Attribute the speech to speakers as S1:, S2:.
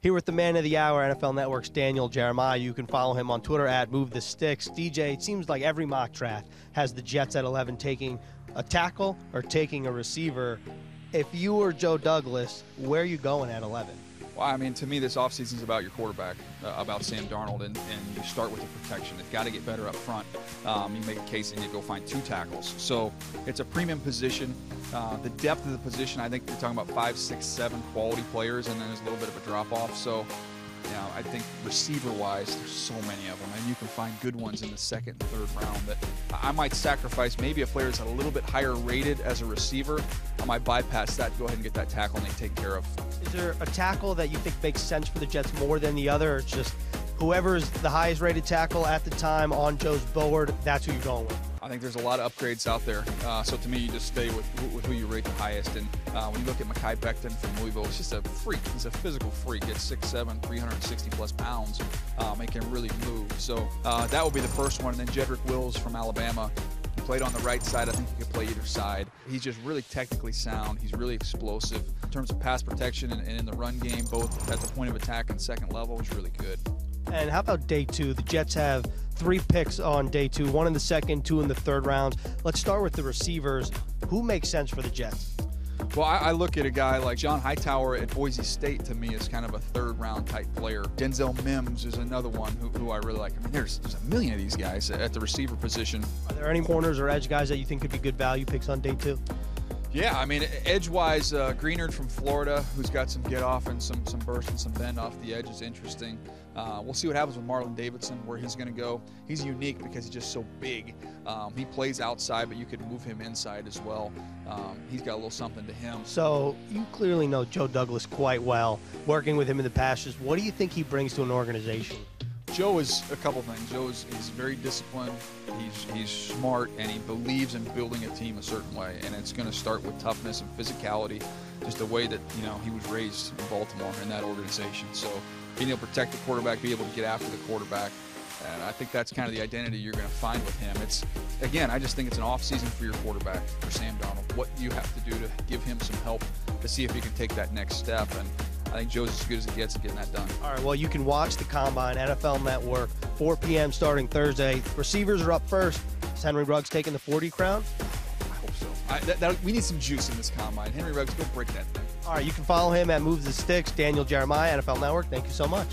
S1: Here with the man of the hour, NFL Network's Daniel Jeremiah. You can follow him on Twitter at MoveTheSticks. DJ, it seems like every mock draft has the Jets at 11 taking a tackle or taking a receiver. If you were Joe Douglas, where are you going at 11?
S2: Well, I mean, to me, this offseason is about your quarterback, about Sam Darnold, and you start with the protection. It's got to get better up front. You make a case and you go find 2 tackles. So it's a premium position. The depth of the position, I think you're talking about 5, 6, 7 quality players, and then there's a little bit of a drop-off. So, you know, I think receiver-wise, there's so many of them, and you can find good ones in the second and third round that I might sacrifice. Maybe a player that's a little bit higher rated as a receiver, I might bypass that, go ahead and get that tackle and they take care of.
S1: Is there a tackle that you think makes sense for the Jets more than the other, or it's just whoever's the highest rated tackle at the time on Joe's board, that's who you're going with?
S2: I think there's a lot of upgrades out there. So to me, you just stay with who you rate the highest. And when you look at Mekhi Becton from Louisville, it's just a freak. He's a physical freak. He's 6'7", 360-plus pounds. He can really move. So that would be the first one. And then Jedrick Wills from Alabama. He played on the right side. I think he could play either side. He's just really technically sound. He's really explosive. In terms of pass protection and in the run game, both at the point of attack and second level, he's really good.
S1: And how about day 2? The Jets have 3 picks on day 2, 1 in the second, 2 in the third rounds. Let's start with the receivers. Who makes sense for the Jets?
S2: Well, I look at a guy like John Hightower at Boise State. To me, is kind of a third-round type player. Denzel Mims is another one who I really like. I mean, there's a million of these guys at the receiver position.
S1: Are there any corners or edge guys that you think could be good value picks on day 2?
S2: Yeah, I mean, edge-wise, Greenard from Florida, who's got some get-off and some burst and some bend off the edge is interesting. We'll see what happens with Marlon Davidson, where he's going to go. He's unique because he's just so big. He plays outside, but you could move him inside as well. He's got a little something to him.
S1: So you clearly know Joe Douglas quite well, working with him in the past. Just what do you think he brings to an organization?
S2: Joe is a couple things. Joe is very disciplined, he's smart, and he believes in building a team a certain way. And it's going to start with toughness and physicality, just the way that, you know, he was raised in Baltimore in that organization. So being able to protect the quarterback, be able to get after the quarterback, and I think that's kind of the identity you're going to find with him. It's, again, I just think it's an off-season for your quarterback, for Sam Darnold. What you have to do to give him some help to see if he can take that next step. And I think Joe's as good as it gets at getting that done. All
S1: right, well, you can watch the Combine, NFL Network, 4 p.m. starting Thursday. Receivers are up first. Is Henry Ruggs taking the 40 crown?
S2: I hope so. We need some juice in this Combine. Henry Ruggs, go break that thing.
S1: All right, you can follow him at MoveTheSticks. Daniel Jeremiah, NFL Network. Thank you so much.